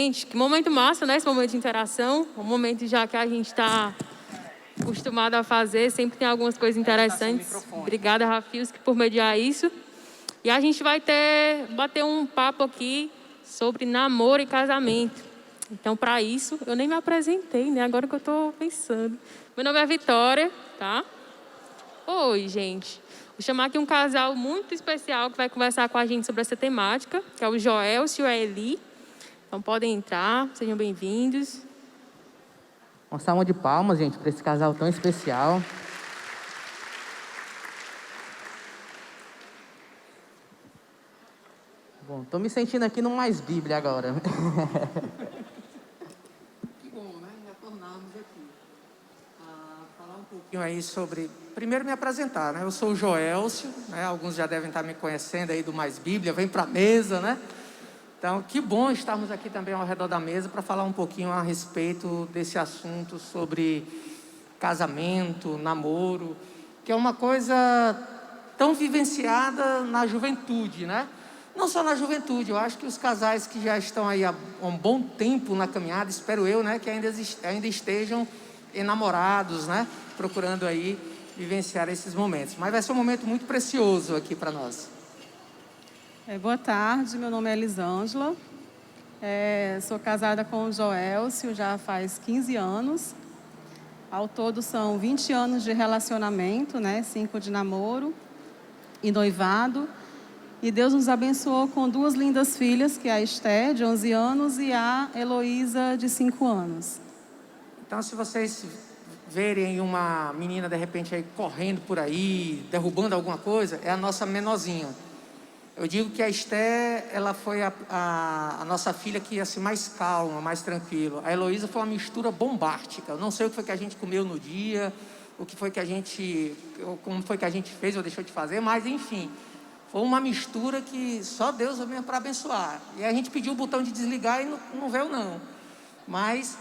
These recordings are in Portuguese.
Gente, que momento massa, né? Esse momento de interação. Um momento já que a gente está acostumado a fazer. Sempre tem algumas coisas interessantes. Obrigada, Rafilski, por mediar isso. E a gente vai bater um papo aqui sobre namoro e casamento. Então, para isso, eu nem me apresentei, né? Agora que eu estou pensando. Meu nome é Vitória, tá? Oi, gente. Vou chamar aqui um casal muito especial que vai conversar com a gente sobre essa temática, que é o Joelcio e a Eli. Então, podem entrar, sejam bem-vindos. Uma salva de palmas, gente, para esse casal tão especial. Bom, estou me sentindo aqui no Mais Bíblia agora. Que bom, né? Retornarmos aqui. Falar um pouquinho aí sobre... Primeiro me apresentar, né? Eu sou o Joelcio, né? Alguns já devem estar me conhecendo aí do Mais Bíblia, vem para a mesa, né? Então, que bom estarmos aqui também ao redor da mesa para falar um pouquinho a respeito desse assunto sobre casamento, namoro, que é uma coisa tão vivenciada na juventude, né? Não só na juventude, eu acho que os casais que já estão aí há um bom tempo na caminhada, espero eu, né, que ainda estejam enamorados, né, procurando aí vivenciar esses momentos. Mas vai ser um momento muito precioso aqui para nós. Boa tarde, meu nome é Elisângela, sou casada com o Joelcio já faz 15 anos. Ao todo são 20 anos de relacionamento, né, 5 de namoro e noivado. E Deus nos abençoou com 2 lindas filhas, que é a Esté, de 11 anos, e a Heloísa, de 5 anos. Então, se vocês verem uma menina, de repente, aí correndo por aí, derrubando alguma coisa, é a nossa menorzinha. Eu digo que a Esté, ela foi a nossa filha que ia ser mais calma, mais tranquila. A Heloísa foi uma mistura bombástica. Eu não sei o que foi que a gente comeu no dia, como foi que a gente fez ou deixou de fazer, mas enfim... Foi uma mistura que só Deus mesmo para abençoar. E a gente pediu o botão de desligar e não veio não. Mas,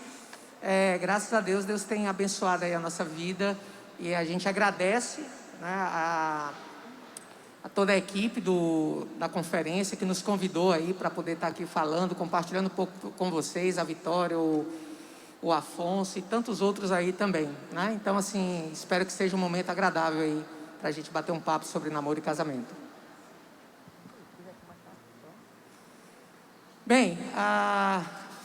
graças a Deus, Deus tem abençoado aí a nossa vida. E a gente agradece, né, a toda a equipe da conferência que nos convidou aí para poder estar aqui falando, compartilhando um pouco com vocês, a Vitória, o Afonso e tantos outros aí também, né? Então, assim, espero que seja um momento agradável aí para a gente bater um papo sobre namoro e casamento. Bem,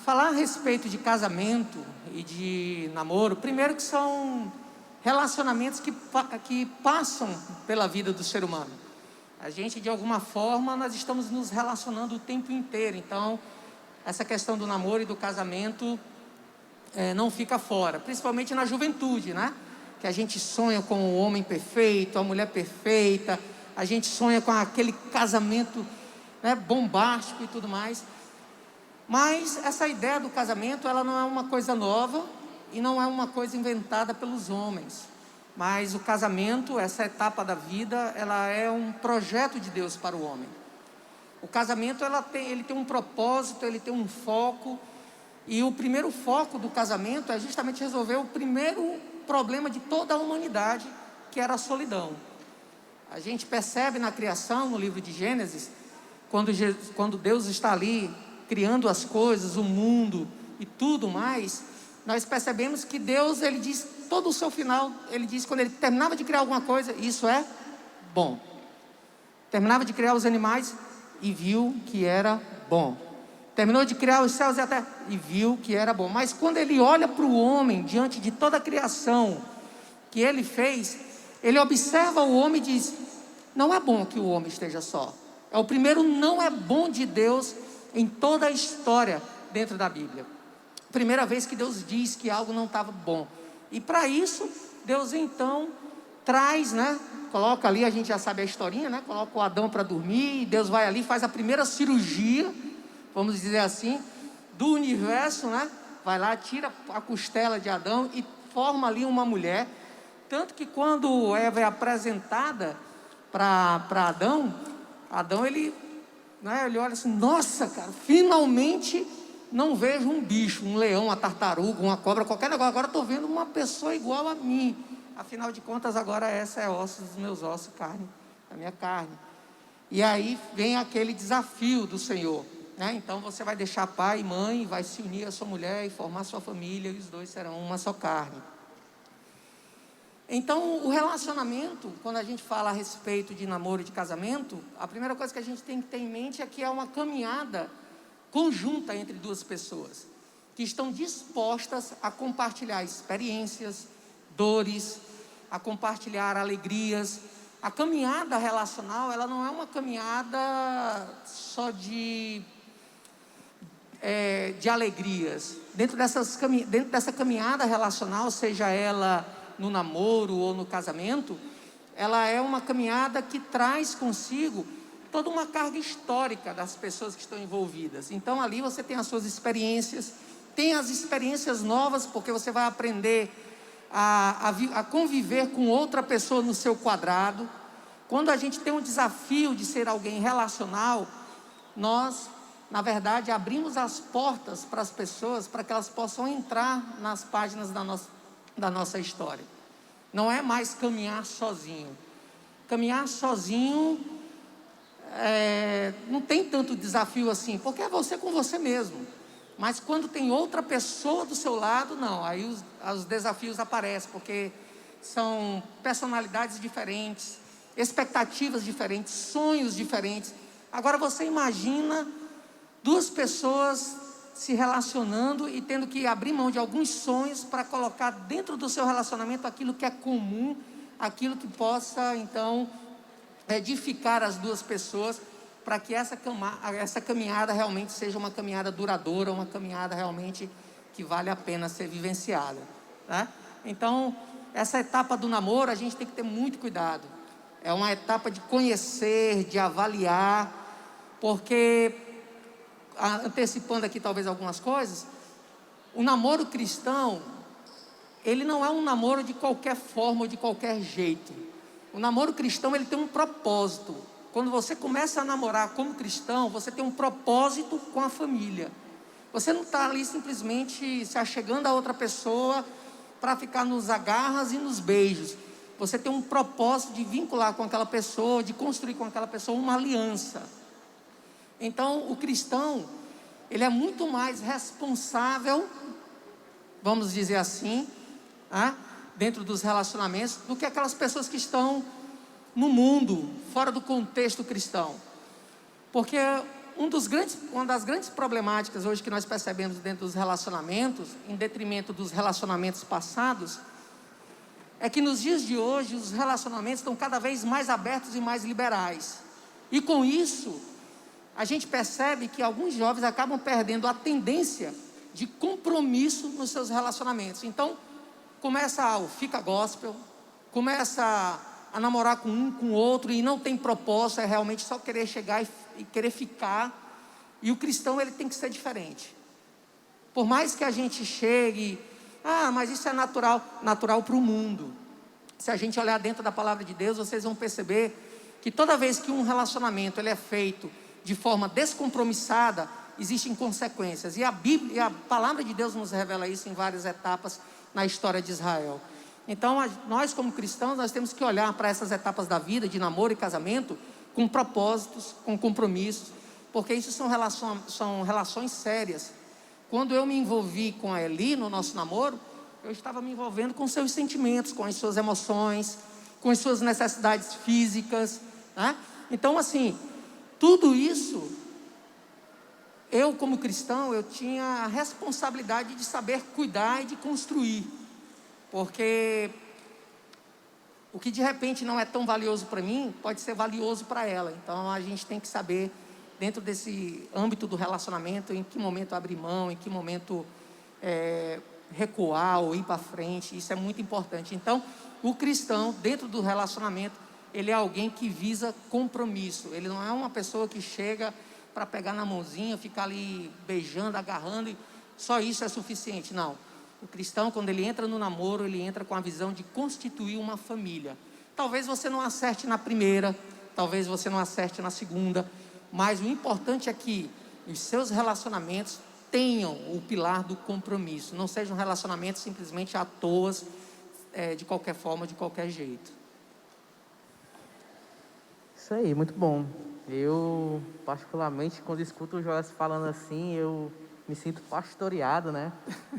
falar a respeito de casamento e de namoro, primeiro que são relacionamentos que passam pela vida do ser humano. A gente, de alguma forma, nós estamos nos relacionando o tempo inteiro. Então, essa questão do namoro e do casamento não fica fora, principalmente na juventude, né? Que a gente sonha com o homem perfeito, a mulher perfeita, a gente sonha com aquele casamento, né, bombástico e tudo mais. Mas essa ideia do casamento, ela não é uma coisa nova e não é uma coisa inventada pelos homens. Mas o casamento, essa etapa da vida, ela é um projeto de Deus para o homem. O casamento, ele tem um propósito, ele tem um foco. E o primeiro foco do casamento é justamente resolver o primeiro problema de toda a humanidade, que era a solidão. A gente percebe na criação, no livro de Gênesis, quando Deus está ali criando as coisas, o mundo e tudo mais, nós percebemos que Deus, ele diz, todo o seu final, ele diz, quando ele terminava de criar alguma coisa, isso é bom. Terminava de criar os animais e viu que era bom. Terminou de criar os céus e a terra e viu que era bom. Mas quando ele olha para o homem, diante de toda a criação que ele fez, ele observa o homem e diz, não é bom que o homem esteja só. É o primeiro não é bom de Deus em toda a história dentro da Bíblia. Primeira vez que Deus diz que algo não estava bom. E para isso, Deus então traz, né? Coloca ali, a gente já sabe a historinha, né? Coloca o Adão para dormir, e Deus vai ali, faz a primeira cirurgia, vamos dizer assim, do universo, né? Vai lá, tira a costela de Adão e forma ali uma mulher. Tanto que quando Eva é apresentada para Adão, ele olha assim, nossa, cara, finalmente não vejo um bicho, um leão, uma tartaruga, uma cobra, qualquer negócio. Agora estou vendo uma pessoa igual a mim. Afinal de contas, agora essa é osso dos meus ossos, carne da minha carne. E aí vem aquele desafio do Senhor. né? Então você vai deixar pai e mãe, vai se unir à sua mulher e formar sua família, e os dois serão uma só carne. Então, o relacionamento, quando a gente fala a respeito de namoro e de casamento, a primeira coisa que a gente tem que ter em mente é que é uma caminhada conjunta entre duas pessoas, que estão dispostas a compartilhar experiências, dores, a compartilhar alegrias. A caminhada relacional, ela não é uma caminhada só de alegrias. Dentro dessa caminhada relacional, seja ela no namoro ou no casamento, ela é uma caminhada que traz consigo toda uma carga histórica das pessoas que estão envolvidas. Então ali você tem as suas experiências, tem as experiências novas, porque você vai aprender a conviver com outra pessoa no seu quadrado. Quando a gente tem um desafio de ser alguém relacional, nós, na verdade, abrimos as portas para as pessoas, para que elas possam entrar nas páginas da nossa história. Não é mais caminhar sozinho. Caminhar sozinho não tem tanto desafio assim, porque é você com você mesmo. Mas quando tem outra pessoa do seu lado, não, aí os desafios aparecem, porque são personalidades diferentes, expectativas diferentes, sonhos diferentes. Agora você imagina duas pessoas se relacionando e tendo que abrir mão de alguns sonhos para colocar dentro do seu relacionamento aquilo que é comum, aquilo que possa então edificar as duas pessoas, para que essa caminhada realmente seja uma caminhada duradoura, uma caminhada realmente que vale a pena ser vivenciada, tá? Então, essa etapa do namoro a gente tem que ter muito cuidado. É uma etapa de conhecer, de avaliar, porque, antecipando aqui talvez algumas coisas, o namoro cristão, ele não é um namoro de qualquer forma ou de qualquer jeito. O namoro cristão, ele tem um propósito. Quando você começa a namorar como cristão, você tem um propósito com a família. Você não está ali simplesmente se achegando a outra pessoa para ficar nos agarras e nos beijos. Você tem um propósito de vincular com aquela pessoa, de construir com aquela pessoa uma aliança. Então, o cristão, ele é muito mais responsável, vamos dizer assim, dentro dos relacionamentos, do que aquelas pessoas que estão no mundo, fora do contexto cristão. Porque uma das grandes problemáticas hoje que nós percebemos dentro dos relacionamentos, em detrimento dos relacionamentos passados, é que nos dias de hoje os relacionamentos estão cada vez mais abertos e mais liberais. E com isso, a gente percebe que alguns jovens acabam perdendo a tendência de compromisso nos seus relacionamentos. Então, começa o fica gospel, começa a namorar com um, com o outro, e não tem propósito, é realmente só querer chegar e querer ficar. E o cristão, ele tem que ser diferente. Por mais que a gente chegue, mas isso é natural para o mundo. Se a gente olhar dentro da palavra de Deus, vocês vão perceber que toda vez que um relacionamento ele é feito de forma descompromissada, existem consequências. E a palavra de Deus nos revela isso em várias etapas na história de Israel. Então, nós como cristãos, nós temos que olhar para essas etapas da vida, de namoro e casamento, com propósitos, com compromissos, porque isso são relações sérias. Quando eu me envolvi com a Eli no nosso namoro, eu estava me envolvendo com seus sentimentos, com as suas emoções, com as suas necessidades físicas, né? Então, assim, tudo isso, eu como cristão, eu tinha a responsabilidade de saber cuidar e de construir. Porque o que de repente não é tão valioso para mim, pode ser valioso para ela. Então a gente tem que saber, dentro desse âmbito do relacionamento, em que momento abrir mão, em que momento recuar ou ir para frente. Isso é muito importante. Então, o cristão, dentro do relacionamento, ele é alguém que visa compromisso. Ele não é uma pessoa que chega para pegar na mãozinha, ficar ali beijando, agarrando, e só isso é suficiente. Não. O cristão, quando ele entra no namoro, ele entra com a visão de constituir uma família. Talvez você não acerte na primeira, talvez você não acerte na segunda, mas o importante é que os seus relacionamentos tenham o pilar do compromisso. Não sejam relacionamentos simplesmente à toa, de qualquer forma, de qualquer jeito. Isso aí, muito bom. Eu, particularmente, quando escuto o Joel falando assim, eu me sinto pastoreado, né?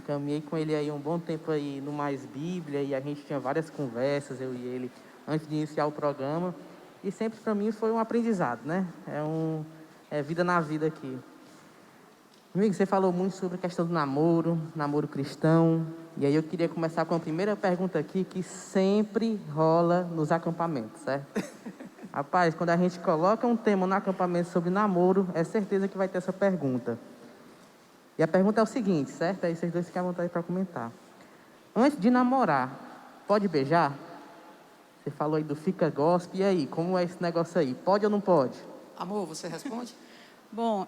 Caminhei com ele aí um bom tempo aí no Mais Bíblia e a gente tinha várias conversas, eu e ele, antes de iniciar o programa. E sempre para mim foi um aprendizado, né? É vida na vida aqui. Amigo, você falou muito sobre a questão do namoro, namoro cristão. E aí eu queria começar com a primeira pergunta aqui, que sempre rola nos acampamentos, certo? Rapaz, quando a gente coloca um tema no acampamento sobre namoro, é certeza que vai ter essa pergunta. E a pergunta é o seguinte, certo? Aí vocês dois ficam à vontade para comentar. Antes de namorar, pode beijar? Você falou aí do fica gospel, e aí, como é esse negócio aí? Pode ou não pode? Amor, você responde? Bom,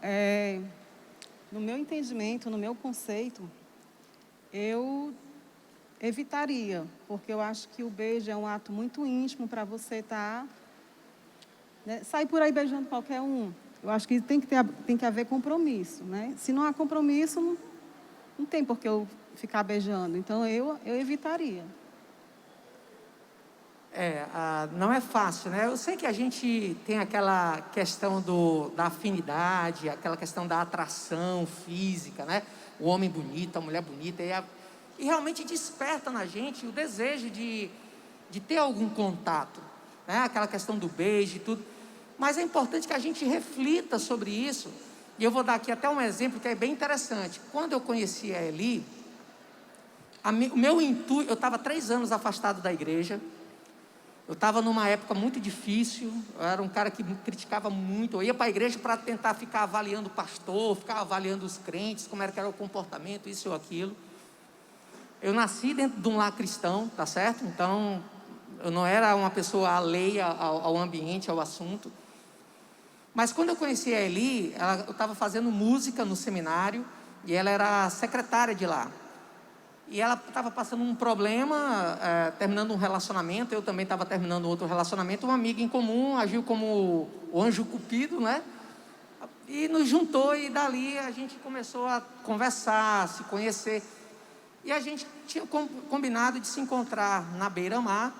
no meu entendimento, no meu conceito, eu evitaria, porque eu acho que o beijo é um ato muito íntimo para você estar... né, sair por aí beijando qualquer um. Eu acho que tem que haver compromisso, né? Se não há compromisso, não tem por que eu ficar beijando. Então, eu evitaria. Não é fácil, né? Eu sei que a gente tem aquela questão da afinidade, aquela questão da atração física, né? O homem bonito, a mulher bonita, e realmente desperta na gente o desejo de ter algum contato, né? Aquela questão do beijo e tudo. Mas é importante que a gente reflita sobre isso. E eu vou dar aqui até um exemplo que é bem interessante. Quando eu conheci a Eli, o meu intuito, eu estava 3 anos afastado da igreja. Eu estava numa época muito difícil, eu era um cara que me criticava muito. Eu ia para a igreja para tentar ficar avaliando o pastor, ficar avaliando os crentes, como era que era o comportamento, isso ou aquilo. Eu nasci dentro de um lar cristão, tá certo? Então, eu não era uma pessoa alheia ao ambiente, ao assunto. Mas quando eu conheci a Eli, eu estava fazendo música no seminário, e ela era secretária de lá. E ela estava passando um problema, terminando um relacionamento, eu também estava terminando outro relacionamento. Uma amiga em comum agiu como o anjo cupido, né? E nos juntou, e dali a gente começou a conversar, se conhecer. E a gente tinha combinado de se encontrar na beira-mar,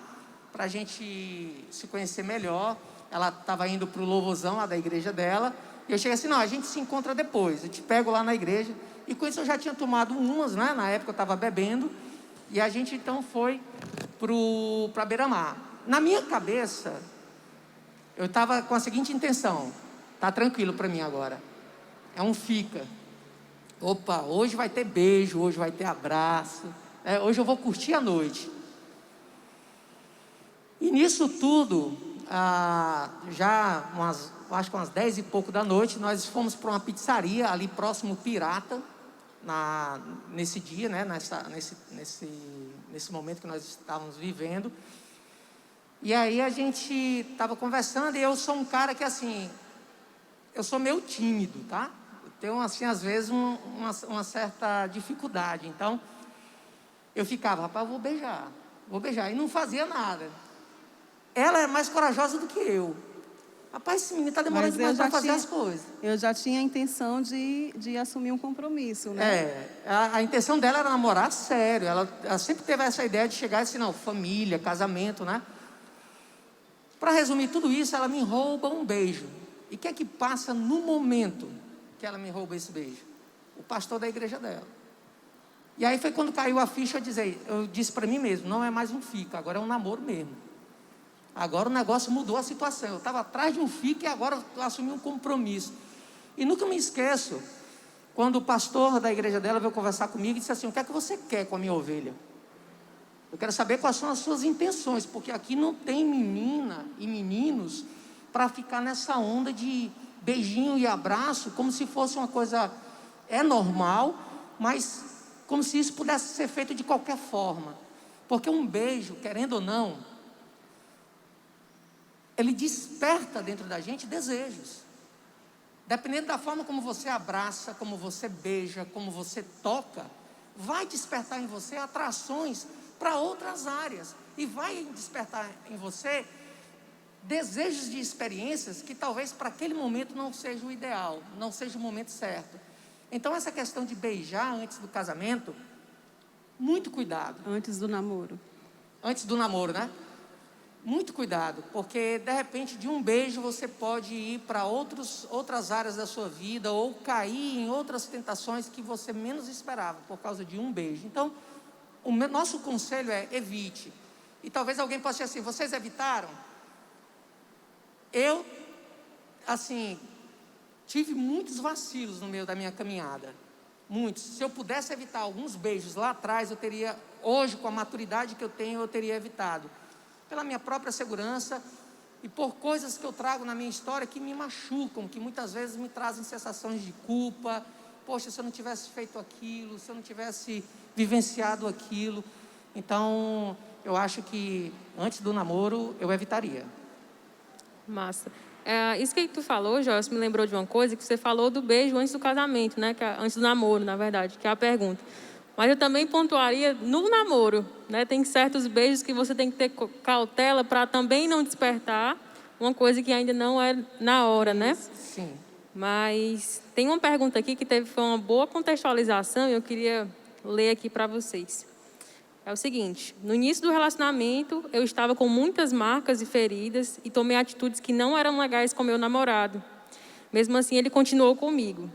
para a gente se conhecer melhor. Ela estava indo para o louvorzão lá da igreja dela, e eu cheguei assim, não, a gente se encontra depois, eu te pego lá na igreja. E com isso eu já tinha tomado umas, né? Na época eu estava bebendo, e a gente então foi para a beira-mar. Na minha cabeça, eu estava com a seguinte intenção: tá tranquilo para mim agora, é um fica. Opa, hoje vai ter beijo, hoje vai ter abraço, hoje eu vou curtir a noite. E nisso tudo, acho que umas 10 e pouco da noite, nós fomos para uma pizzaria ali próximo Pirata, nesse dia, né? Nesse momento que nós estávamos vivendo. E aí a gente estava conversando, e eu sou um cara que assim, eu sou meio tímido, tá? Eu tenho assim, às vezes, uma certa dificuldade. Então, eu ficava, rapaz, vou beijar, e não fazia nada. Ela é mais corajosa do que eu. Rapaz, esse menino está demorando demais para fazer as coisas. Eu já tinha a intenção de assumir um compromisso, né? A intenção dela era namorar sério. Ela sempre teve essa ideia de chegar e assim, não, família, casamento, né? Para resumir tudo isso, ela me rouba um beijo. E o que é que passa no momento que ela me rouba esse beijo? O pastor da igreja dela. E aí foi quando caiu a ficha, eu disse para mim mesmo, não é mais um fica, agora é um namoro mesmo. Agora o negócio mudou a situação. Eu estava atrás de um fica e agora eu assumi um compromisso. E nunca me esqueço, quando o pastor da igreja dela veio conversar comigo e disse assim, o que é que você quer com a minha ovelha? Eu quero saber quais são as suas intenções, porque aqui não tem menina e meninos para ficar nessa onda de beijinho e abraço, como se fosse uma coisa, normal, mas como se isso pudesse ser feito de qualquer forma. Porque um beijo, querendo ou não, ele desperta dentro da gente desejos. Dependendo da forma como você abraça, como você beija, como você toca, vai despertar em você atrações para outras áreas. E vai despertar em você desejos de experiências que talvez para aquele momento não seja o ideal, não seja o momento certo. Então essa questão de beijar antes do casamento, muito cuidado. Antes do namoro. Antes do namoro, né? muito cuidado, porque de repente de um beijo você pode ir para outras áreas da sua vida ou cair em outras tentações que você menos esperava por causa de um beijo. Então, nosso conselho é: evite. E talvez alguém possa dizer assim: vocês evitaram? Eu, assim, tive muitos vacilos no meio da minha caminhada. Muitos. Se eu pudesse evitar alguns beijos lá atrás, eu teria, hoje, com a maturidade que eu tenho, eu teria evitado. Pela minha própria segurança e por coisas que eu trago na minha história que me machucam, que muitas vezes me trazem sensações de culpa. Poxa, se eu não tivesse feito aquilo, se eu não tivesse vivenciado aquilo. Então, eu acho que antes do namoro, eu evitaria. Massa. Isso que tu falou, Joyce, me lembrou de uma coisa, que você falou do beijo antes do casamento, né? Antes do namoro, na verdade, que é a pergunta. Mas eu também pontuaria no namoro, né? Tem certos beijos que você tem que ter cautela para também não despertar uma coisa que ainda não é na hora, né? Sim. Mas tem uma pergunta aqui que foi uma boa contextualização e eu queria ler aqui para vocês. É o seguinte: no início do relacionamento, eu estava com muitas marcas e feridas e tomei atitudes que não eram legais com meu namorado. Mesmo assim, ele continuou comigo.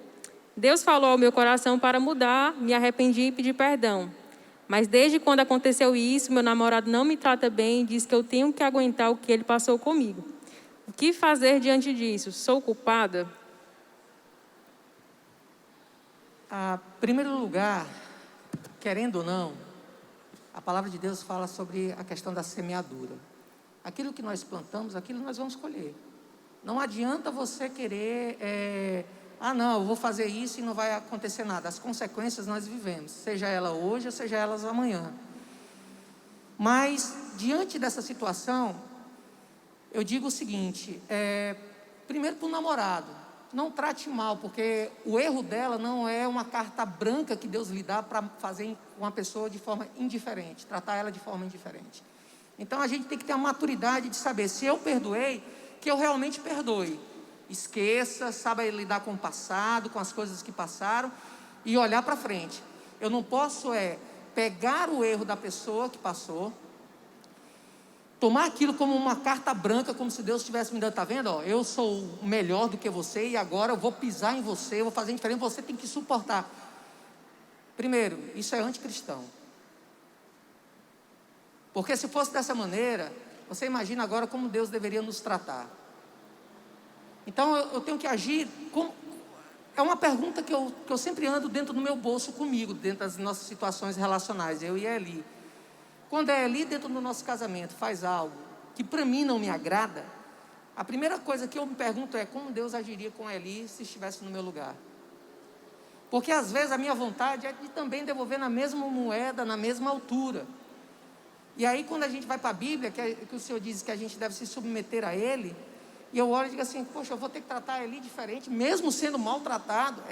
Deus falou ao meu coração para mudar, me arrependi e pedi perdão. Mas desde quando aconteceu isso, meu namorado não me trata bem e diz que eu tenho que aguentar o que ele passou comigo. O que fazer diante disso? Sou culpada? Em primeiro lugar, querendo ou não, a palavra de Deus fala sobre a questão da semeadura. Aquilo que nós plantamos, aquilo nós vamos colher. Não adianta você querer... não, eu vou fazer isso e não vai acontecer nada. As consequências nós vivemos, seja ela hoje ou seja elas amanhã. Mas, diante dessa situação, eu digo o seguinte: primeiro para o namorado, não trate mal, porque o erro dela não é uma carta branca que Deus lhe dá para fazer uma pessoa de forma indiferente, tratar ela de forma indiferente. Então, a gente tem que ter a maturidade de saber, se eu perdoei, que eu realmente perdoe. Esqueça, saiba lidar com o passado, com as coisas que passaram e olhar para frente. Eu não posso pegar o erro da pessoa que passou, tomar aquilo como uma carta branca, como se Deus estivesse me dando: está vendo? Eu sou melhor do que você e agora eu vou pisar em você, eu vou fazer diferente, você tem que suportar. Primeiro, isso é anticristão. Porque se fosse dessa maneira, você imagina agora como Deus deveria nos tratar. Então eu tenho que agir como... É uma pergunta que eu sempre ando dentro do meu bolso comigo, dentro das nossas situações relacionais, eu e a Eli. Quando a Eli, dentro do nosso casamento, faz algo que para mim não me agrada, a primeira coisa que eu me pergunto é como Deus agiria com a Eli se estivesse no meu lugar. Porque às vezes a minha vontade é de também devolver na mesma moeda, na mesma altura. E aí quando a gente vai para a Bíblia, que o Senhor diz que a gente deve se submeter a Ele, e eu olho e digo assim: poxa, eu vou ter que tratar a Eli diferente, mesmo sendo maltratado.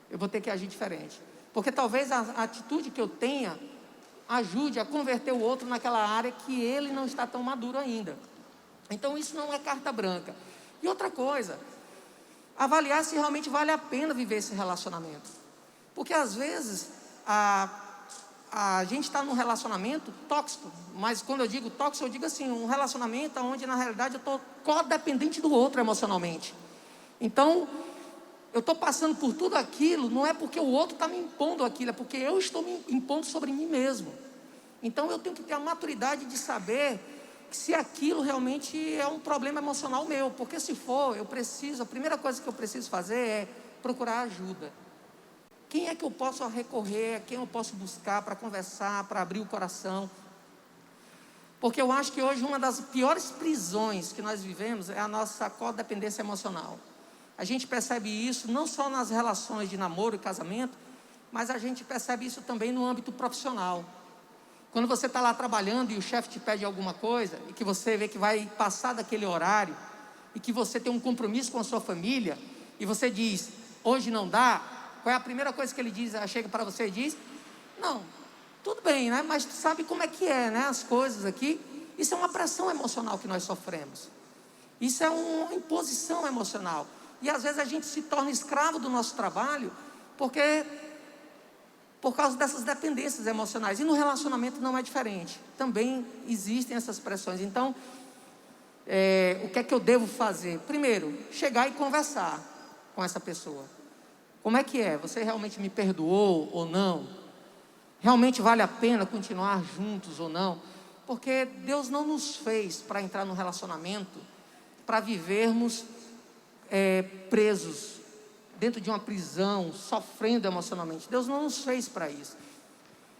Eu vou ter que agir diferente. Porque talvez a atitude que eu tenha ajude a converter o outro naquela área que ele não está tão maduro ainda. Então isso não é carta branca. E outra coisa, avaliar se realmente vale a pena viver esse relacionamento. Porque às vezes a gente está num relacionamento tóxico. Mas quando eu digo tóxico, eu digo assim, um relacionamento onde na realidade eu estou codependente do outro emocionalmente. Então eu estou passando por tudo aquilo, não é porque o outro está me impondo aquilo, é porque eu estou me impondo sobre mim mesmo. Então eu tenho que ter a maturidade de saber que se aquilo realmente é um problema emocional meu. Porque se for, a primeira coisa que eu preciso fazer é procurar ajuda. Quem é que eu posso recorrer, quem eu posso buscar para conversar, para abrir o coração? Porque eu acho que hoje uma das piores prisões que nós vivemos é a nossa codependência emocional. A gente percebe isso não só nas relações de namoro e casamento, mas a gente percebe isso também no âmbito profissional. Quando você está lá trabalhando e o chefe te pede alguma coisa, e que você vê que vai passar daquele horário, e que você tem um compromisso com a sua família, e você diz: hoje não dá. Qual é a primeira coisa que ele diz? Chega para você e diz: não, tudo bem, né? Mas tu sabe como é que é, né? As coisas aqui. Isso é uma pressão emocional que nós sofremos. Isso é uma imposição emocional. E às vezes a gente se torna escravo do nosso trabalho, porque por causa dessas dependências emocionais. E no relacionamento não é diferente. Também existem essas pressões. Então, o que é que eu devo fazer? Primeiro, chegar e conversar com essa pessoa. Como é que é? Você realmente me perdoou ou não? Realmente vale a pena continuar juntos ou não? Porque Deus não nos fez para entrar no relacionamento, para vivermos presos dentro de uma prisão, sofrendo emocionalmente. Deus não nos fez para isso.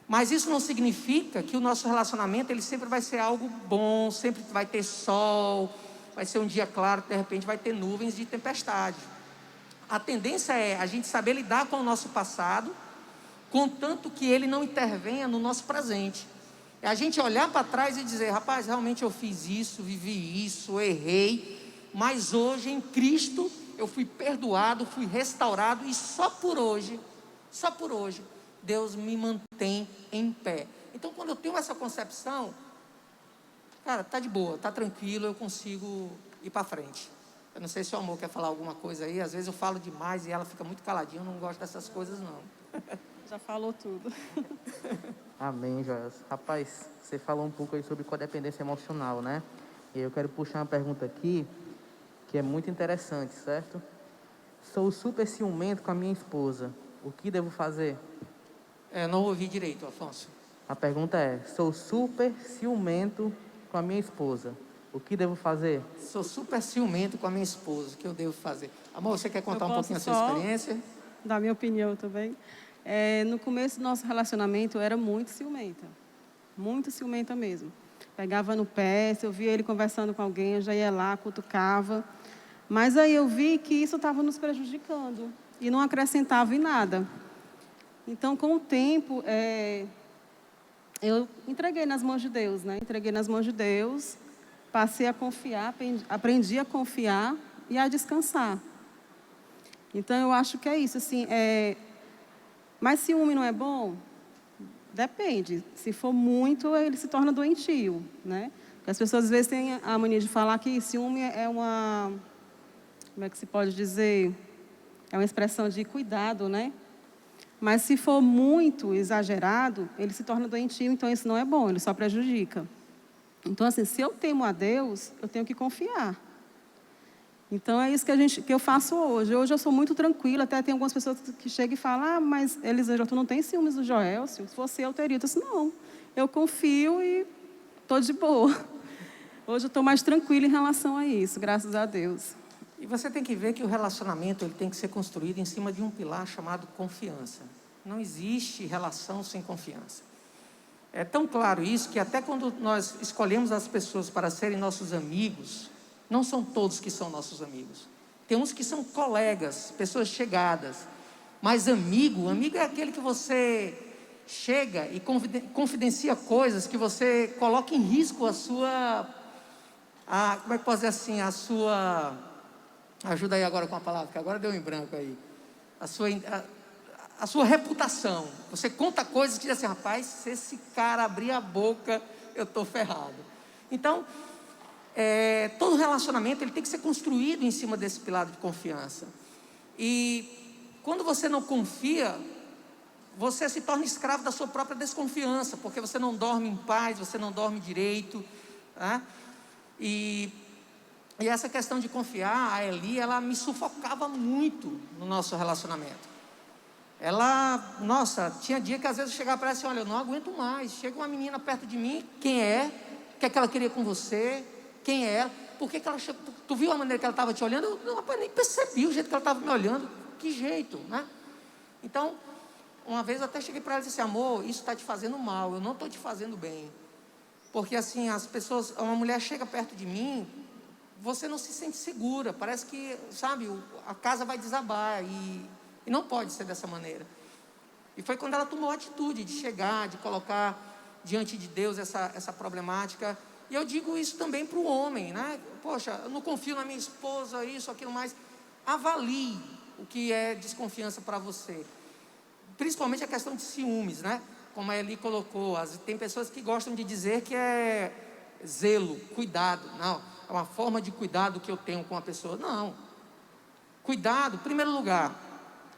Mas isso não significa que o nosso relacionamento ele sempre vai ser algo bom, sempre vai ter sol, vai ser um dia claro, de repente vai ter nuvens de tempestade. A tendência é a gente saber lidar com o nosso passado, contanto que ele não intervenha no nosso presente. É a gente olhar para trás e dizer, rapaz, realmente eu fiz isso, vivi isso, errei, mas hoje em Cristo eu fui perdoado, fui restaurado, e só por hoje, Deus me mantém em pé. Então, quando eu tenho essa concepção, cara, tá de boa, tá tranquilo, eu consigo ir para frente. Eu não sei se o amor quer falar alguma coisa aí, às vezes eu falo demais e ela fica muito caladinha, eu não gosto dessas coisas não. Já falou tudo. Amém, Joel. Rapaz, você falou um pouco aí sobre codependência emocional, né? E eu quero puxar uma pergunta aqui, que é muito interessante, certo? Sou super ciumento com a minha esposa. O que devo fazer? Não ouvi direito, Afonso. A pergunta é, sou super ciumento com a minha esposa. O que devo fazer? Sou super ciumento com a minha esposa. O que eu devo fazer? Amor, você quer contar Eu um pouquinho a posso sua só experiência? dar minha opinião também. No começo do nosso relacionamento, eu era muito ciumenta mesmo. Pegava no pé, se eu via ele conversando com alguém, eu já ia lá, cutucava. Mas aí eu vi que isso estava nos prejudicando e não acrescentava em nada. Então, com o tempo, eu entreguei nas mãos de Deus, né? Entreguei nas mãos de Deus, passei a confiar, aprendi a confiar e a descansar. Então, eu acho que é isso, assim, mas ciúme não é bom? Depende. Se for muito, ele se torna doentio, né? Porque as pessoas às vezes têm a mania de falar que ciúme é uma, como é que se pode dizer? É uma expressão de cuidado, né? Mas se for muito exagerado, ele se torna doentio, então isso não é bom, ele só prejudica. Então, assim, se eu temo a Deus, eu tenho que confiar. Então, é isso que eu faço hoje. Hoje eu sou muito tranquila, até tem algumas pessoas que chegam e falam, mas Elisângela, tu não tem ciúmes do Joelcio? Se fosse eu teria. Eu disse, não, eu confio e estou de boa. Hoje eu estou mais tranquila em relação a isso, graças a Deus. E você tem que ver que o relacionamento ele tem que ser construído em cima de um pilar chamado confiança. Não existe relação sem confiança. É tão claro isso que até quando nós escolhemos as pessoas para serem nossos amigos, não são todos que são nossos amigos. Tem uns que são colegas, pessoas chegadas. Mas amigo é aquele que você chega e confidencia coisas que você coloca em risco como é que posso dizer assim, ajuda aí agora com a palavra, que agora deu em branco aí. A sua reputação. Você conta coisas que diz assim, rapaz, se esse cara abrir a boca, eu estou ferrado. Então, todo relacionamento ele tem que ser construído em cima desse pilar de confiança. E quando você não confia, você se torna escravo da sua própria desconfiança, porque você não dorme em paz, você não dorme direito, né? E essa questão de confiar, a Eli, ela me sufocava muito no nosso relacionamento. Tinha dia que às vezes eu chegava para ela assim, olha, eu não aguento mais, chega uma menina perto de mim, quem é? O que é que ela queria com você? Quem é ela? Por que ela chegou? Tu viu a maneira que ela estava te olhando? Eu rapaz, nem percebi o jeito que ela estava me olhando, que jeito, né? Então, uma vez eu até cheguei para ela e disse, amor, isso está te fazendo mal, eu não estou te fazendo bem. Porque assim, as pessoas, uma mulher chega perto de mim, você não se sente segura, parece que, sabe, a casa vai desabar e não pode ser dessa maneira. E foi quando ela tomou a atitude de chegar, de colocar diante de Deus essa problemática. E eu digo isso também para o homem, né? Poxa, eu não confio na minha esposa, isso, aquilo mais. Avalie o que é desconfiança para você. Principalmente a questão de ciúmes, né? Como a Eli colocou, tem pessoas que gostam de dizer que é zelo, cuidado. Não, é uma forma de cuidado que eu tenho com a pessoa. Não. Cuidado, em primeiro lugar,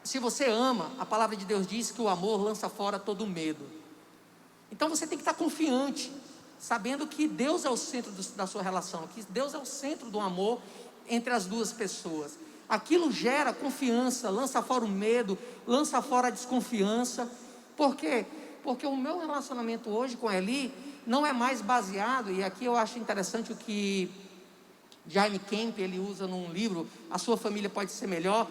Se você ama, a palavra de Deus diz que o amor lança fora todo medo. Então você tem que estar confiante, sabendo que Deus é o centro da sua relação, que Deus é o centro do amor entre as duas pessoas. Aquilo gera confiança, lança fora o medo, lança fora a desconfiança. Por quê? Porque o meu relacionamento hoje com a Eli não é mais baseado, e aqui eu acho interessante o que Jaime Kemp ele usa num livro, A Sua Família Pode Ser Melhor,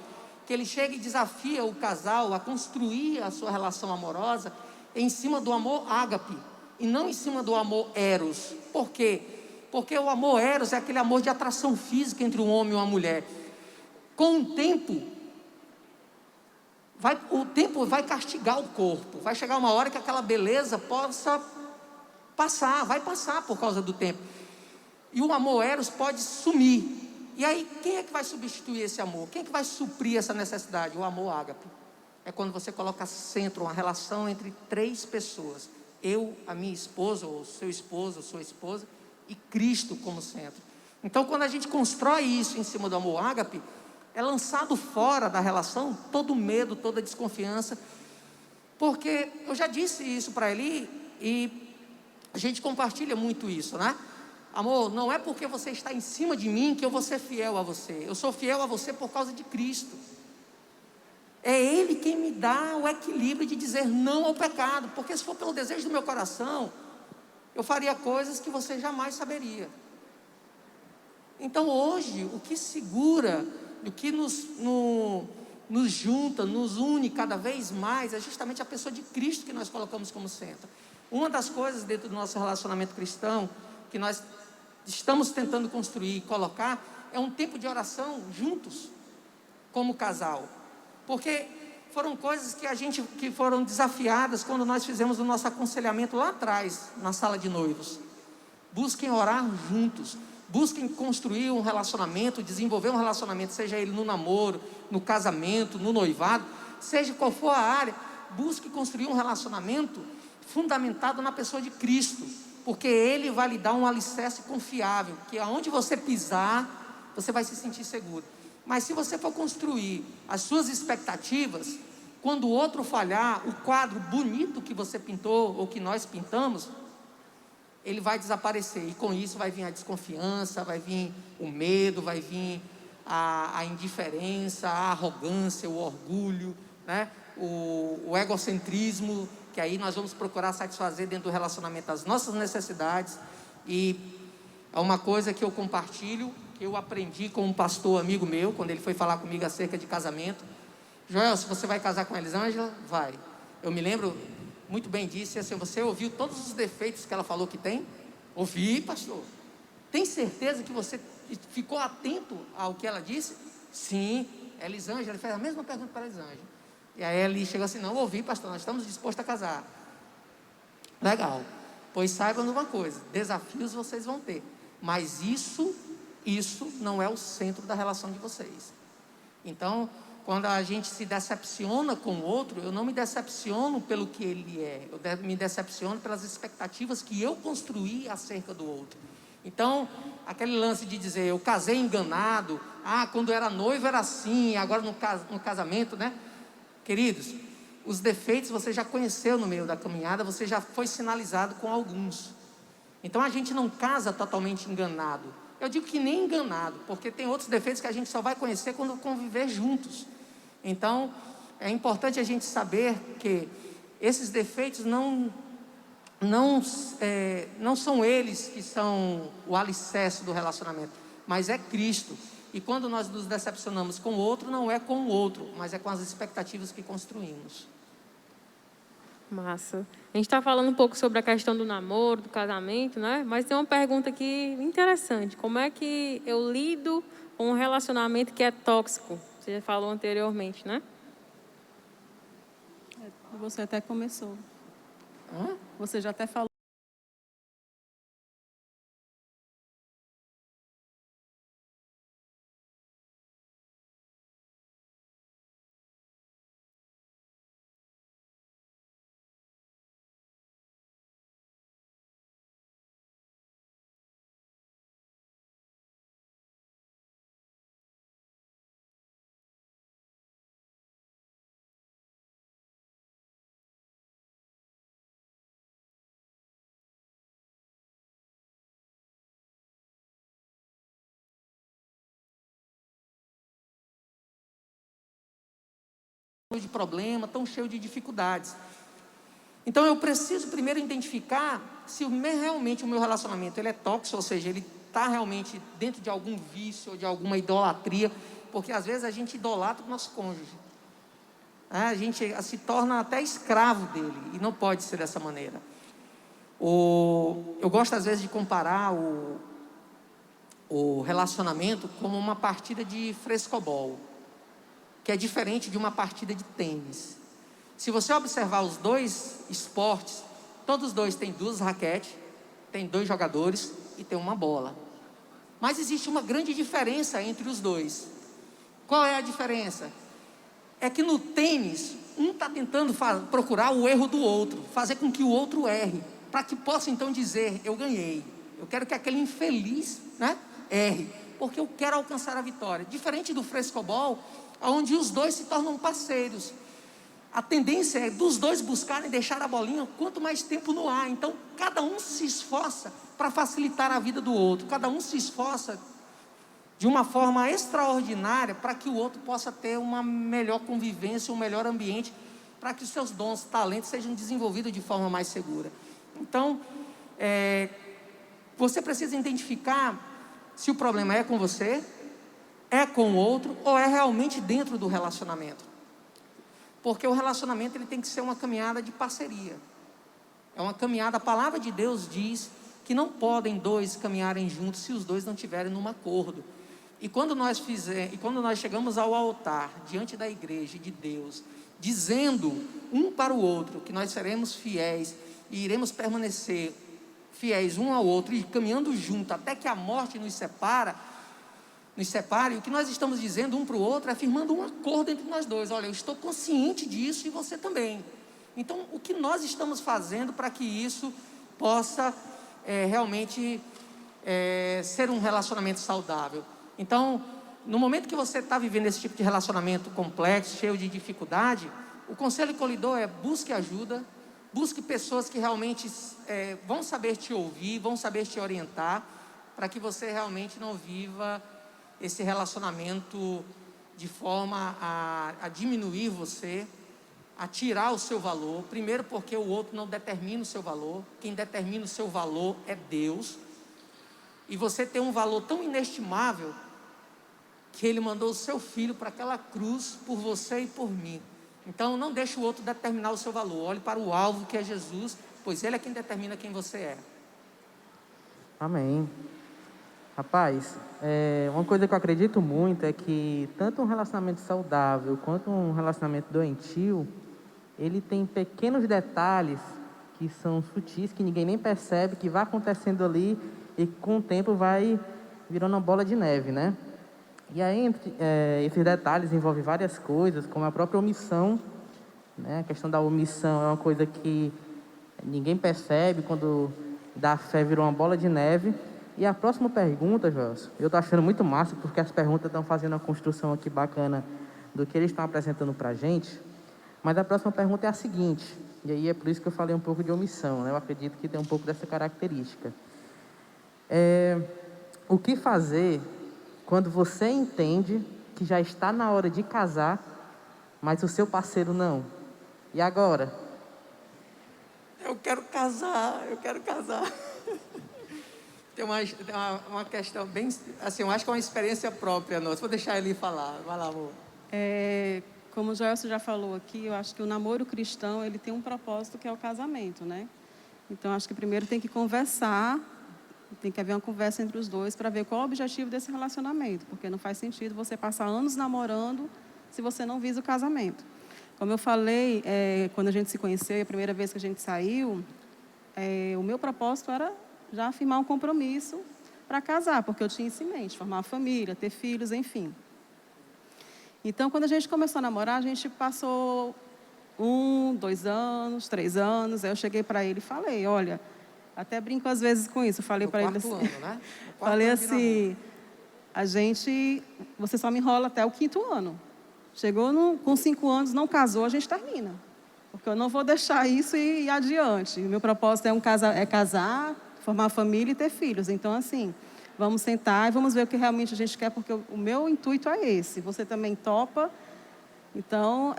que ele chega e desafia o casal a construir a sua relação amorosa em cima do amor ágape, e não em cima do amor eros. Por quê? Porque o amor eros é aquele amor de atração física entre um homem e uma mulher. Com o tempo vai castigar o corpo, vai chegar uma hora que aquela beleza possa passar, vai passar por causa do tempo, e o amor eros pode sumir. E aí, quem é que vai substituir esse amor? Quem é que vai suprir essa necessidade? O amor ágape. É quando você coloca centro, uma relação entre três pessoas. Eu, a minha esposa, ou seu esposo, ou sua esposa, e Cristo como centro. Então, quando a gente constrói isso em cima do amor ágape, é lançado fora da relação todo medo, toda desconfiança. Porque eu já disse isso para Eli, e a gente compartilha muito isso, né? Amor, não é porque você está em cima de mim que eu vou ser fiel a você. Eu sou fiel a você por causa de Cristo. É Ele quem me dá o equilíbrio de dizer não ao pecado. Porque se for pelo desejo do meu coração, eu faria coisas que você jamais saberia. Então hoje, o que segura, o que nos junta, nos une cada vez mais, é justamente a pessoa de Cristo que nós colocamos como centro. Uma das coisas dentro do nosso relacionamento cristão, que nós estamos tentando construir e colocar, é um tempo de oração juntos, como casal. Porque foram coisas que foram desafiadas quando nós fizemos o nosso aconselhamento lá atrás, na sala de noivos. Busquem orar juntos, busquem construir um relacionamento, desenvolver um relacionamento, seja ele no namoro, no casamento, no noivado, seja qual for a área. Busque construir um relacionamento fundamentado na pessoa de Cristo, porque Ele vai lhe dar um alicerce confiável, que aonde você pisar, você vai se sentir seguro. Mas se você for construir as suas expectativas, quando o outro falhar, o quadro bonito que você pintou, ou que nós pintamos, ele vai desaparecer, e com isso vai vir a desconfiança, vai vir o medo, vai vir a indiferença, a arrogância, o orgulho, né? o egocentrismo, que aí nós vamos procurar satisfazer dentro do relacionamento as nossas necessidades. E é uma coisa que eu compartilho, que eu aprendi com um pastor amigo meu, quando ele foi falar comigo acerca de casamento. Joel, se você vai casar com a Elisângela, vai. Eu me lembro muito bem disso, e assim, você ouviu todos os defeitos que ela falou que tem? Ouvi, pastor. Tem certeza que você ficou atento ao que ela disse? Sim. Elisângela, ele fez a mesma pergunta para a Elisângela. E aí ele chegou assim, não, ouvi, pastor, nós estamos dispostos a casar. Legal. Pois saibam de uma coisa, desafios vocês vão ter, mas isso não é o centro da relação de vocês. Então, quando a gente se decepciona com o outro, eu não me decepciono pelo que ele é, eu me decepciono pelas expectativas que eu construí acerca do outro. Então, aquele lance de dizer, eu casei enganado, quando era noivo era assim, agora no casamento, né? Queridos, os defeitos você já conheceu no meio da caminhada, você já foi sinalizado com alguns. Então a gente não casa totalmente enganado. Eu digo que nem enganado, porque tem outros defeitos que a gente só vai conhecer quando conviver juntos. Então é importante a gente saber que esses defeitos não são eles que são o alicerce do relacionamento, mas é Cristo. E quando nós nos decepcionamos com o outro, não é com o outro, mas é com as expectativas que construímos. Massa. A gente está falando um pouco sobre a questão do namoro, do casamento, né? Mas tem uma pergunta aqui interessante. Como é que eu lido com um relacionamento que é tóxico? Você já falou anteriormente, né? Você até começou. Você já até falou. de problema, tão cheio de dificuldades. Então eu preciso primeiro identificar se realmente o meu relacionamento ele é tóxico, ou seja, ele está realmente dentro de algum vício ou de alguma idolatria, porque às vezes a gente idolatra o nosso cônjuge, a gente se torna até escravo dele, e não pode ser dessa maneira. Eu gosto às vezes de comparar o relacionamento como uma partida de frescobol, que é diferente de uma partida de tênis. Se você observar os dois esportes, todos os dois têm 2 raquetes, tem 2 jogadores e tem uma bola. Mas existe uma grande diferença entre os dois. Qual é a diferença? É que no tênis, um está tentando procurar o erro do outro, fazer com que o outro erre, para que possa então dizer, eu ganhei. Eu quero que aquele infeliz, erre, porque eu quero alcançar a vitória. Diferente do frescobol, onde os dois se tornam parceiros. A tendência é dos dois buscarem deixar a bolinha quanto mais tempo no ar. Então, cada um se esforça para facilitar a vida do outro. Cada um se esforça de uma forma extraordinária para que o outro possa ter uma melhor convivência, um melhor ambiente, para que os seus dons, talentos sejam desenvolvidos de forma mais segura. Então, você precisa identificar se o problema é com você, é com o outro, ou é realmente dentro do relacionamento. Porque o relacionamento ele tem que ser uma caminhada de parceria. É uma caminhada, a palavra de Deus diz que não podem 2 caminharem juntos se os 2 não estiverem num acordo. E quando nós chegamos ao altar, diante da igreja de Deus, dizendo um para o outro que nós seremos fiéis e iremos permanecer fiéis um ao outro e caminhando junto até que a morte nos separe, o que nós estamos dizendo um para o outro é firmando um acordo entre nós dois. Olha, eu estou consciente disso e você também. Então, o que nós estamos fazendo para que isso possa realmente ser um relacionamento saudável? Então, no momento que você está vivendo esse tipo de relacionamento complexo, cheio de dificuldade, o conselho que eu lhe dou é: busque ajuda, busque pessoas que realmente vão saber te ouvir, vão saber te orientar, para que você realmente não viva esse relacionamento de forma a diminuir você, a tirar o seu valor. Primeiro porque o outro não determina o seu valor, quem determina o seu valor é Deus, e você tem um valor tão inestimável, que Ele mandou o seu Filho para aquela cruz, por você e por mim. Então não deixe o outro determinar o seu valor, olhe para o alvo que é Jesus, pois Ele é quem determina quem você é. Amém. Rapaz, uma coisa que eu acredito muito é que tanto um relacionamento saudável quanto um relacionamento doentio, ele tem pequenos detalhes que são sutis, que ninguém nem percebe, que vai acontecendo ali e com o tempo vai virando uma bola de neve, né? E aí, esses detalhes envolvem várias coisas, como a própria omissão, né? A questão da omissão é uma coisa que ninguém percebe, quando da fé virou uma bola de neve. E a próxima pergunta, Joelson, eu estou achando muito massa, porque as perguntas estão fazendo uma construção aqui bacana do que eles estão apresentando para a gente. Mas a próxima pergunta é a seguinte, e aí é por isso que eu falei um pouco de omissão, né? Eu acredito que tem um pouco dessa característica. O que fazer quando você entende que já está na hora de casar, mas o seu parceiro não? E agora? Eu quero casar. Tem uma questão bem, assim, eu acho que é uma experiência própria nossa. Vou deixar ele falar. Vai lá, amor. Como o Joelson já falou aqui, eu acho que o namoro cristão, ele tem um propósito que é o casamento, né? Então, acho que primeiro tem que conversar, tem que haver uma conversa entre os dois para ver qual é o objetivo desse relacionamento, porque não faz sentido você passar anos namorando se você não visa o casamento. Como eu falei, quando a gente se conheceu, a primeira vez que a gente saiu, o meu propósito era já firmar um compromisso para casar, porque eu tinha isso em mente, formar uma família, ter filhos, enfim. Então, quando a gente começou a namorar, a gente passou 1, 2 anos, 3 anos, aí eu cheguei para ele e falei, olha, até brinco às vezes com isso, eu falei para ele assim, ano, né? falei assim, você só me enrola até o 5º ano. Chegou com 5 anos, não casou, a gente termina. Porque eu não vou deixar isso e ir adiante. O meu propósito é casar, formar uma família e ter filhos. Então, assim, vamos sentar e vamos ver o que realmente a gente quer, porque o meu intuito é esse. Você também topa Então,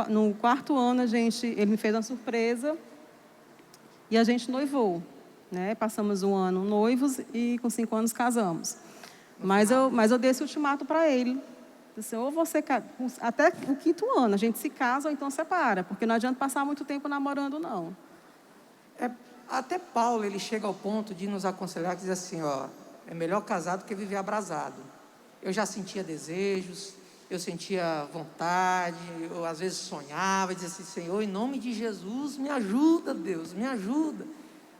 no quarto ano, ele me fez uma surpresa e a gente noivou, né? Passamos um ano noivos e com 5 anos casamos. Mas eu dei esse ultimato para ele. Disse, ou você, até o 5º ano, a gente se casa ou então separa, porque não adianta passar muito tempo namorando, não. Até Paulo, ele chega ao ponto de nos aconselhar, que diz assim, ó, é melhor casar do que viver abrasado. Eu já sentia desejos, eu sentia vontade, eu às vezes sonhava, dizia assim, Senhor, em nome de Jesus, me ajuda, Deus, me ajuda.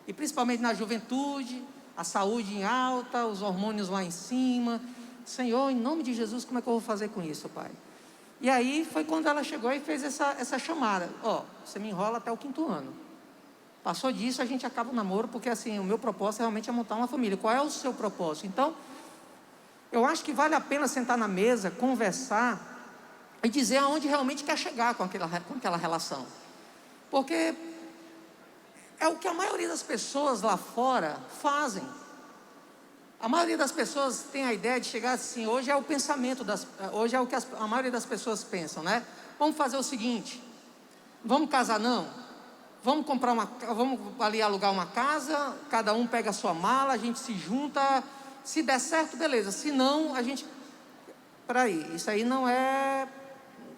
E principalmente na juventude, a saúde em alta, os hormônios lá em cima. Senhor, em nome de Jesus, como é que eu vou fazer com isso, Pai? E aí foi quando ela chegou e fez essa chamada. Ó, você me enrola até o 5º ano. Passou disso, a gente acaba o namoro, porque assim, o meu propósito realmente é montar uma família. Qual é o seu propósito? Então, eu acho que vale a pena sentar na mesa, conversar e dizer aonde realmente quer chegar com aquela relação. Porque é o que a maioria das pessoas lá fora fazem. A maioria das pessoas tem a ideia de chegar assim, hoje é o pensamento, hoje é o que a maioria das pessoas pensam, né? Vamos fazer o seguinte, vamos casar não? Vamos vamos ali alugar uma casa, cada um pega a sua mala, a gente se junta, se der certo, beleza, se não, a gente... Peraí, isso aí não é...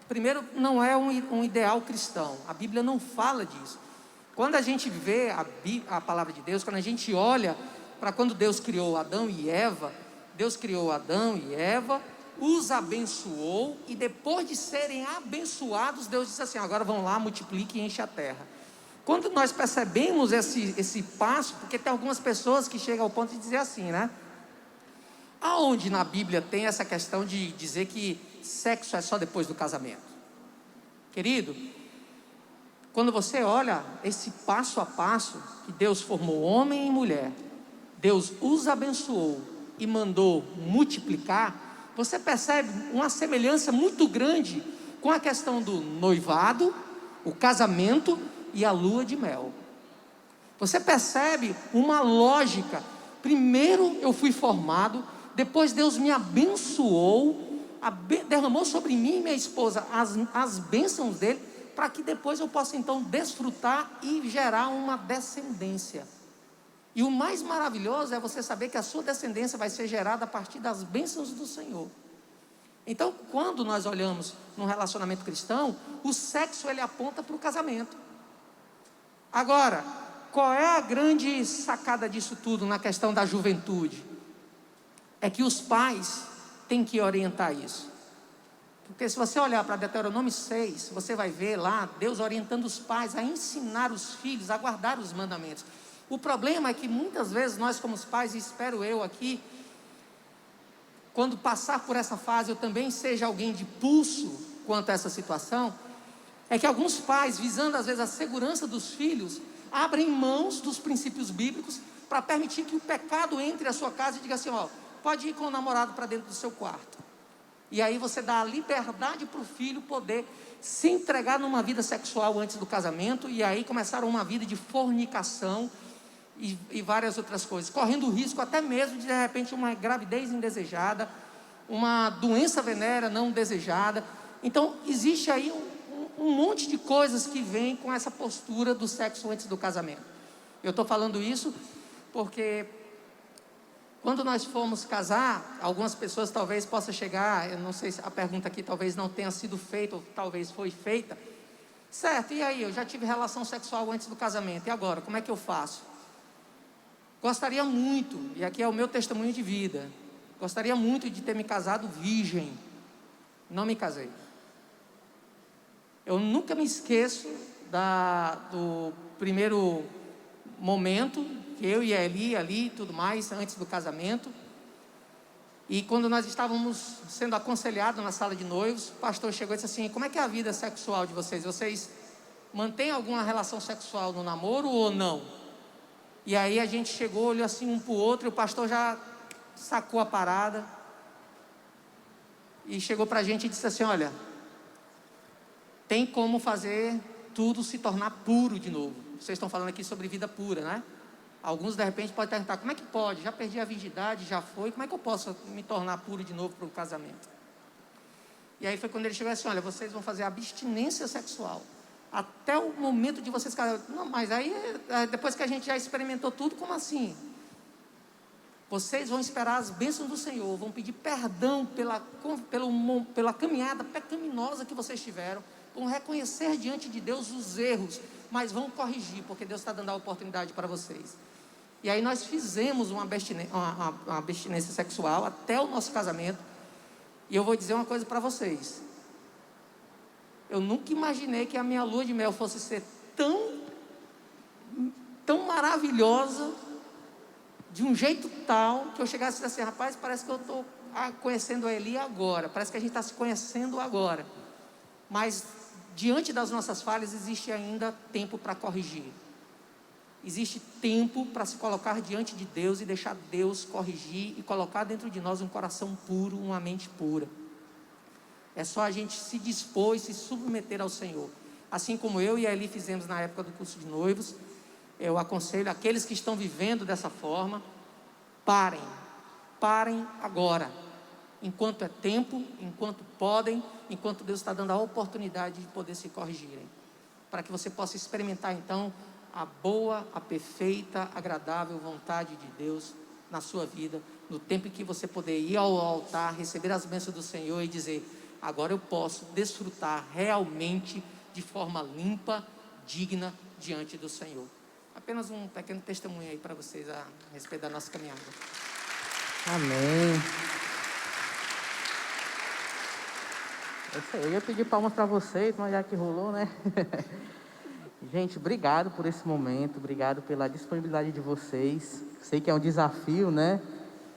Primeiro, não é um ideal cristão, a Bíblia não fala disso. Quando a gente vê a palavra de Deus, quando a gente olha para quando Deus criou Adão e Eva, Deus criou Adão e Eva, os abençoou, e depois de serem abençoados, Deus disse assim, agora vão lá, multiplique e enche a terra. Quando nós percebemos esse passo, porque tem algumas pessoas que chegam ao ponto de dizer assim, né? Aonde na Bíblia tem essa questão de dizer que sexo é só depois do casamento? Querido, quando você olha esse passo a passo, que Deus formou homem e mulher, Deus os abençoou e mandou multiplicar, você percebe uma semelhança muito grande com a questão do noivado, o casamento e a lua de mel. Você percebe uma lógica. Primeiro eu fui formado, depois Deus me abençoou, derramou sobre mim e minha esposa as bênçãos dele, para que depois eu possa então desfrutar e gerar uma descendência. E o mais maravilhoso é você saber que a sua descendência vai ser gerada a partir das bênçãos do Senhor. Então, quando nós olhamos num relacionamento cristão, o sexo ele aponta para o casamento. Agora, qual é a grande sacada disso tudo na questão da juventude? É que os pais têm que orientar isso. Porque se você olhar para Deuteronômio 6, você vai ver lá Deus orientando os pais a ensinar os filhos a guardar os mandamentos. O problema é que muitas vezes nós como os pais, e espero eu aqui, quando passar por essa fase eu também seja alguém de pulso quanto a essa situação, é que alguns pais, visando às vezes a segurança dos filhos, abrem mãos dos princípios bíblicos para permitir que o pecado entre a sua casa e diga assim, ó, pode ir com o namorado para dentro do seu quarto. E aí você dá a liberdade para o filho poder se entregar numa vida sexual antes do casamento, e aí começar uma vida de fornicação e várias outras coisas, correndo o risco até mesmo de repente uma gravidez indesejada, uma doença venérea não desejada. Então existe aí um monte de coisas que vem com essa postura do sexo antes do casamento. Eu estou falando isso porque quando nós formos casar, algumas pessoas talvez possam chegar, eu não sei se a pergunta aqui talvez não tenha sido feita, ou talvez foi feita, certo, e aí, eu já tive relação sexual antes do casamento, e agora, como é que eu faço? Gostaria muito, e aqui é o meu testemunho de vida, gostaria muito de ter me casado virgem. Não me casei. Eu nunca me esqueço do primeiro momento que eu e a Eli ali e tudo mais, antes do casamento. E quando nós estávamos sendo aconselhados na sala de noivos, o pastor chegou e disse assim, como é que é a vida sexual de vocês? Vocês mantêm alguma relação sexual no namoro ou não? E aí a gente chegou, olhou assim um para o outro, e o pastor já sacou a parada e chegou para a gente e disse assim, olha, tem como fazer tudo se tornar puro de novo. Vocês estão falando aqui sobre vida pura, né? Alguns de repente podem perguntar, como é que pode? Já perdi a virgindade, já foi, como é que eu posso me tornar puro de novo para o casamento? E aí foi quando ele chegou assim, olha, vocês vão fazer abstinência sexual até o momento de vocês casarem. Não, mas aí, depois que a gente já experimentou tudo, como assim? Vocês vão esperar as bênçãos do Senhor, vão pedir perdão pela caminhada pecaminosa que vocês tiveram, vão reconhecer diante de Deus os erros, mas vão corrigir, porque Deus está dando a oportunidade para vocês. E aí nós fizemos uma abstinência sexual até o nosso casamento. E eu vou dizer uma coisa para vocês. Eu nunca imaginei que a minha lua de mel fosse ser tão maravilhosa, de um jeito tal, que eu chegasse assim, rapaz, parece que eu estou conhecendo a Eli agora, parece que a gente está se conhecendo agora. Mas, diante das nossas falhas, existe ainda tempo para corrigir. Existe tempo para se colocar diante de Deus e deixar Deus corrigir e colocar dentro de nós um coração puro, uma mente pura. É só a gente se dispor e se submeter ao Senhor. Assim como eu e a Eli fizemos na época do curso de noivos, eu aconselho aqueles que estão vivendo dessa forma, parem agora, enquanto é tempo, enquanto podem, enquanto Deus está dando a oportunidade de poder se corrigirem, para que você possa experimentar então a boa, a perfeita, agradável vontade de Deus na sua vida, no tempo em que você poder ir ao altar, receber as bênçãos do Senhor e dizer, agora eu posso desfrutar realmente de forma limpa, digna diante do Senhor. Apenas um pequeno testemunho aí para vocês a respeito da nossa caminhada. Amém. Eu ia pedir palmas para vocês, mas já que rolou, né? Gente, obrigado por esse momento, obrigado pela disponibilidade de vocês. Sei que é um desafio, né?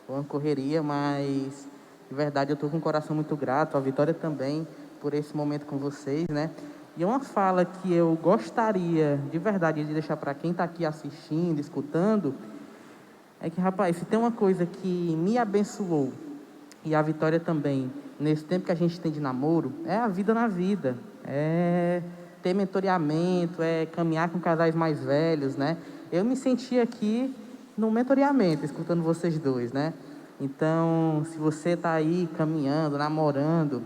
Uma correria, mas de verdade eu estou com um coração muito grato, a Vitória também, por esse momento com vocês, né? E uma fala que eu gostaria de verdade de deixar para quem está aqui assistindo, escutando, é que, rapaz, se tem uma coisa que me abençoou, e a Vitória também, nesse tempo que a gente tem de namoro, é a vida na vida, é ter mentoreamento, é caminhar com casais mais velhos, né? Eu me senti aqui no mentoreamento, escutando vocês dois, né? Então, se você está aí caminhando, namorando,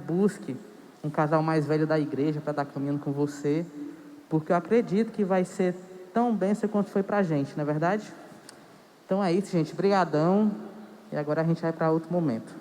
busque um casal mais velho da igreja para estar caminhando com você, porque eu acredito que vai ser tão bênção quanto foi para a gente, não é verdade? Então é isso, gente. Brigadão. E agora a gente vai para outro momento.